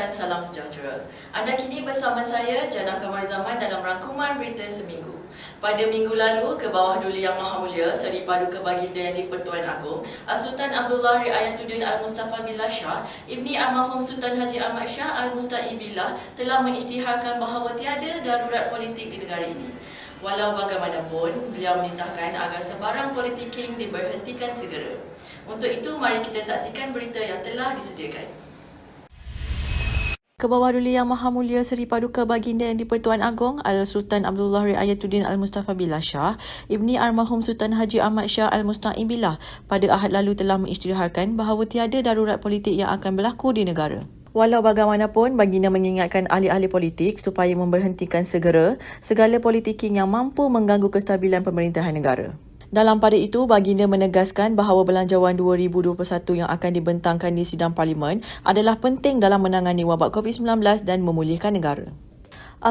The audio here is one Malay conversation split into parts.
dan salam sejahtera. Anda kini bersama saya, Jannah Kamar Zaman dalam rangkuman berita seminggu. Pada minggu lalu, ke bawah Duli Yang Maha Mulia Seri Paduka Baginda Yang di-Pertuan Agong, Sultan Abdullah Riayatuddin Al-Mustafa Billah Shah, Ibni Almarhum Sultan Haji Ahmad Shah Al-Musta'in Billah telah mengisytiharkan bahawa tiada darurat politik di negara ini. Walau bagaimanapun, beliau menitahkan agar sebarang politicking diberhentikan segera. Untuk itu, mari kita saksikan berita yang telah disediakan. Ke bawah Duli Yang Maha Mulia Seri Paduka Baginda Yang di-Pertuan Agong Al-Sultan Abdullah Riayatuddin Al-Mustafa Billah Shah, Ibni Almarhum Sultan Haji Ahmad Shah Al-Musta'in Billah pada Ahad lalu telah mengisytiharkan bahawa tiada darurat politik yang akan berlaku di negara. Walau bagaimanapun, baginda mengingatkan ahli-ahli politik supaya memberhentikan segera segala politicking yang mampu mengganggu kestabilan pemerintahan negara. Dalam pada itu, baginda menegaskan bahawa belanjawan 2021 yang akan dibentangkan di sidang parlimen adalah penting dalam menangani wabak COVID-19 dan memulihkan negara.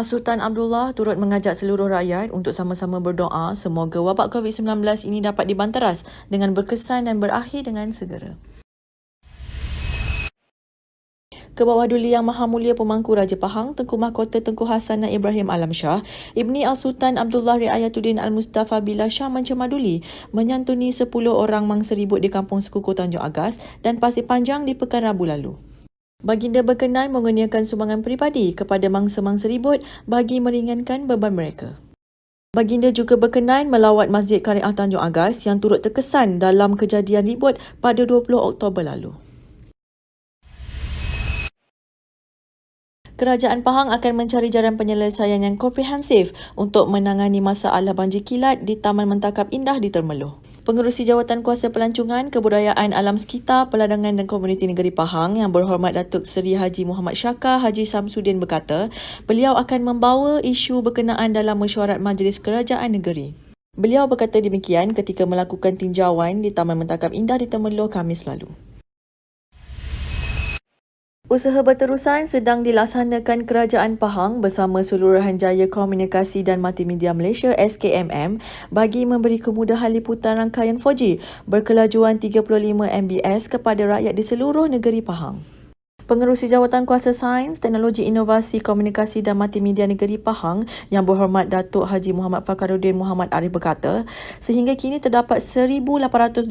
Sultan Abdullah turut mengajak seluruh rakyat untuk sama-sama berdoa semoga wabak COVID-19 ini dapat dibanteras dengan berkesan dan berakhir dengan segera. Ke bawah Duli Yang Maha Mulia Pemangku Raja Pahang Tengku Mahkota Tengku Hasanah Ibrahim Alam Shah, Ibni Al-Sultan Abdullah Riayatuddin Al-Mustafa Billah Shah mencemaduli menyantuni 10 orang mangsa ribut di Kampung Sekuku Tanjung Agas dan Pasir Panjang di Pekan Rabu lalu. Baginda berkenan mengurniakan sumbangan peribadi kepada mangsa-mangsa ribut bagi meringankan beban mereka. Baginda juga berkenan melawat Masjid Kariah Tanjung Agas yang turut terkesan dalam kejadian ribut pada 20 Oktober lalu. Kerajaan Pahang akan mencari jalan penyelesaian yang komprehensif untuk menangani masalah banjir kilat di Taman Mentakap Indah di Termeloh. Pengerusi Jawatan Kuasa Pelancongan, Kebudayaan Alam Sekitar, Peladangan dan Komuniti Negeri Pahang yang berhormat Datuk Seri Haji Muhammad Syakar Haji Samsudin berkata, beliau akan membawa isu berkenaan dalam mesyuarat Majlis Kerajaan Negeri. Beliau berkata demikian ketika melakukan tinjauan di Taman Mentakap Indah di Termeloh Khamis lalu. Usaha berterusan sedang dilaksanakan Kerajaan Pahang bersama Suruhanjaya Komunikasi dan Multimedia Malaysia SKMM bagi memberi kemudahan liputan rangkaian 4G berkelajuan 35 Mbs kepada rakyat di seluruh negeri Pahang. Pengerusi Jawatan Kuasa Sains, Teknologi Inovasi Komunikasi dan Multimedia Negeri Pahang yang berhormat Datuk Haji Muhammad Fakaruddin Muhammad Arif berkata, sehingga kini terdapat 1,827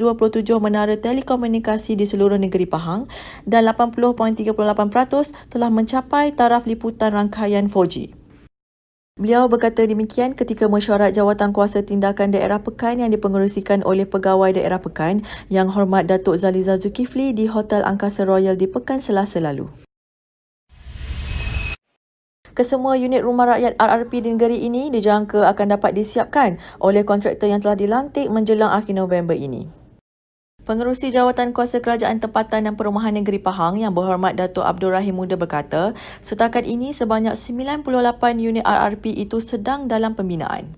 menara telekomunikasi di seluruh negeri Pahang dan 80.38% telah mencapai taraf liputan rangkaian 4G. Beliau berkata demikian ketika mesyuarat Jawatan Kuasa Tindakan Daerah Pekan yang dipengerusikan oleh Pegawai Daerah Pekan Yang Hormat Datuk Zaliza Zulkifli di Hotel Angkasa Royal di Pekan Selasa lalu. Kesemua unit rumah rakyat RRP di negeri ini dijangka akan dapat disiapkan oleh kontraktor yang telah dilantik menjelang akhir November ini. Pengerusi Jawatan Kuasa Kerajaan Tempatan dan Perumahan Negeri Pahang yang berhormat Datuk Abdul Rahim Muda berkata, setakat ini sebanyak 98 unit RRP itu sedang dalam pembinaan.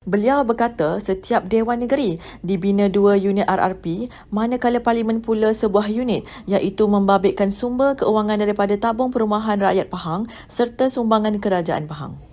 Beliau berkata setiap Dewan Negeri dibina 2 unit RRP, manakala Parlimen pula sebuah unit iaitu membabitkan sumber keuangan daripada tabung perumahan rakyat Pahang serta sumbangan Kerajaan Pahang.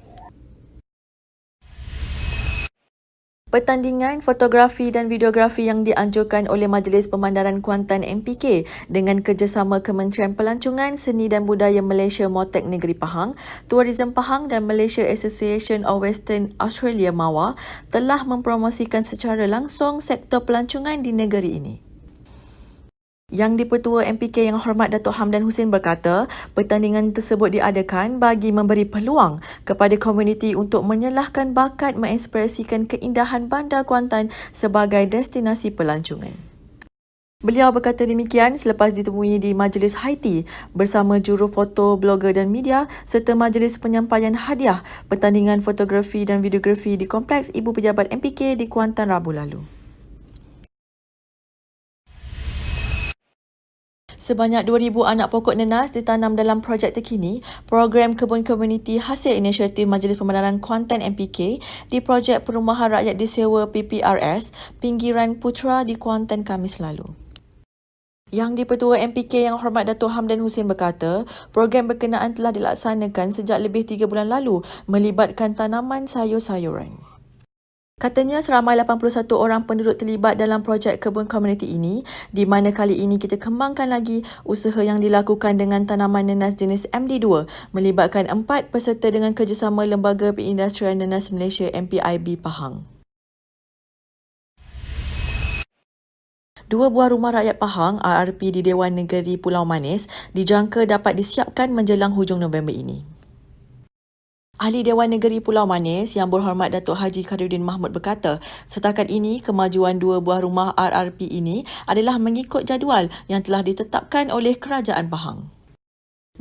Pertandingan fotografi dan videografi yang dianjurkan oleh Majlis Pemandaran Kuantan MPK dengan kerjasama Kementerian Pelancongan, Seni dan Budaya Malaysia MOTEK Negeri Pahang, Tourism Pahang dan Malaysia Association of Western Australia MAWA telah mempromosikan secara langsung sektor pelancongan di negeri ini. Yang di-Pertua MPK Yang Hormat Datuk Hamdan Hussein berkata, pertandingan tersebut diadakan bagi memberi peluang kepada komuniti untuk menyelahkan bakat mengekspresikan keindahan Bandar Kuantan sebagai destinasi pelancongan. Beliau berkata demikian selepas ditemui di Majlis Haiti bersama juru foto, blogger dan media serta majlis penyampaian hadiah pertandingan fotografi dan videografi di Kompleks Ibu Pejabat MPK di Kuantan Rabu lalu. Sebanyak 2,000 anak pokok nenas ditanam dalam projek terkini program kebun komuniti hasil inisiatif Majlis Pembenaran Kuantan MPK di projek Perumahan Rakyat Disewa PPRS Pinggiran Putra di Kuantan Khamis lalu. Yang di-Pertua MPK Yang Hormat Datuk Hamdan Hussein berkata, program berkenaan telah dilaksanakan sejak lebih 3 bulan lalu melibatkan tanaman sayur-sayuran. Katanya seramai 81 orang penduduk terlibat dalam projek kebun komuniti ini, di mana kali ini kita kembangkan lagi usaha yang dilakukan dengan tanaman nenas jenis MD2, melibatkan 4 peserta dengan kerjasama Lembaga Perindustrian Nenas Malaysia MPIB Pahang. 2 buah rumah rakyat Pahang, RRP di Dewan Negeri Pulau Manis, dijangka dapat disiapkan menjelang hujung November ini. Ahli Dewan Negeri Pulau Manis Yang Berhormat Datuk Haji Khairuddin Mahmud berkata, setakat ini kemajuan 2 buah rumah RRP ini adalah mengikut jadual yang telah ditetapkan oleh Kerajaan Pahang.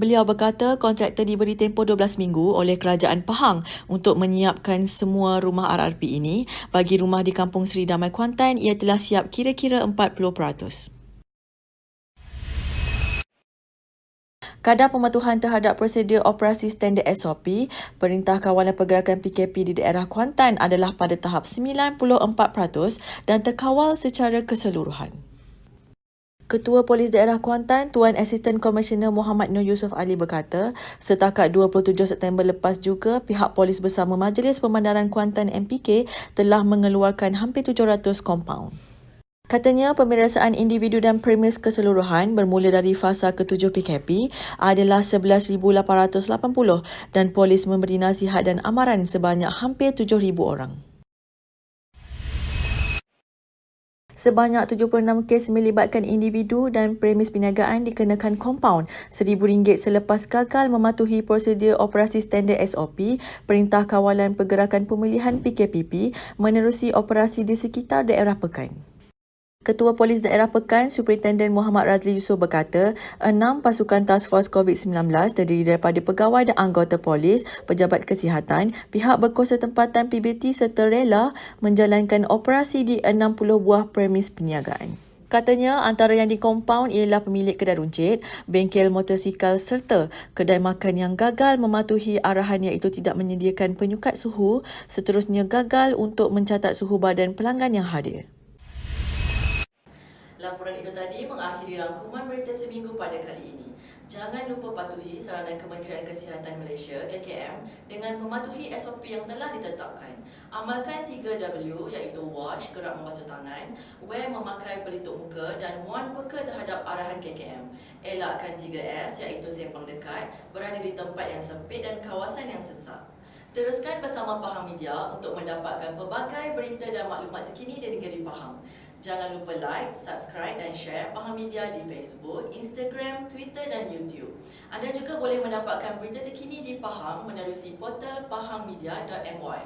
Beliau berkata kontraktor diberi tempoh 12 minggu oleh Kerajaan Pahang untuk menyiapkan semua rumah RRP ini. Bagi rumah di Kampung Seri Damai Kuantan, ia telah siap kira-kira 40%. Kadar pematuhan terhadap prosedur operasi standard SOP, Perintah Kawalan Pergerakan PKP di daerah Kuantan adalah pada tahap 94% dan terkawal secara keseluruhan. Ketua Polis Daerah Kuantan, Tuan Asisten Komisioner Muhammad Nur Yusof Ali berkata, setakat 27 September lepas juga, pihak polis bersama Majlis Pemandaran Kuantan MPK telah mengeluarkan hampir 700 kompaun. Katanya pemeriksaan individu dan premis keseluruhan bermula dari fasa ke-7 PKP adalah 11,880 dan polis memberi nasihat dan amaran sebanyak hampir 7,000 orang. Sebanyak 76 kes melibatkan individu dan premis perniagaan dikenakan kompaun RM1,000 selepas gagal mematuhi prosedur operasi standard SOP Perintah Kawalan Pergerakan Pemilihan PKPP menerusi operasi di sekitar daerah Pekan. Ketua Polis Daerah Pekan, Superintendent Muhammad Razli Yusof berkata, 6 pasukan Task Force COVID-19 terdiri daripada pegawai dan anggota polis, pejabat kesihatan, pihak berkuasa tempatan PBT serta rela menjalankan operasi di 60 buah premis perniagaan. Katanya antara yang dikompaun ialah pemilik kedai runcit, bengkel motosikal serta kedai makan yang gagal mematuhi arahan iaitu tidak menyediakan penyukat suhu, seterusnya gagal untuk mencatat suhu badan pelanggan yang hadir. Laporan itu tadi mengakhiri rangkuman berita seminggu pada kali ini. Jangan lupa patuhi saranan Kementerian Kesihatan Malaysia KKM dengan mematuhi SOP yang telah ditetapkan. Amalkan 3W iaitu wash, kerap membasuh tangan, wear memakai pelitup muka dan mohon peka terhadap arahan KKM. Elakkan 3S iaitu sempang dekat, berada di tempat yang sempit dan kawasan yang sesak. Teruskan bersama Pahang Media untuk mendapatkan pelbagai berita dan maklumat terkini dari negeri Pahang. Jangan lupa like, subscribe dan share Pahang Media di Facebook, Instagram, Twitter dan YouTube. Anda juga boleh mendapatkan berita terkini di Pahang menerusi portal pahangmedia.my.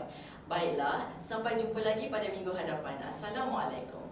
Baiklah, sampai jumpa lagi pada minggu hadapan. Assalamualaikum.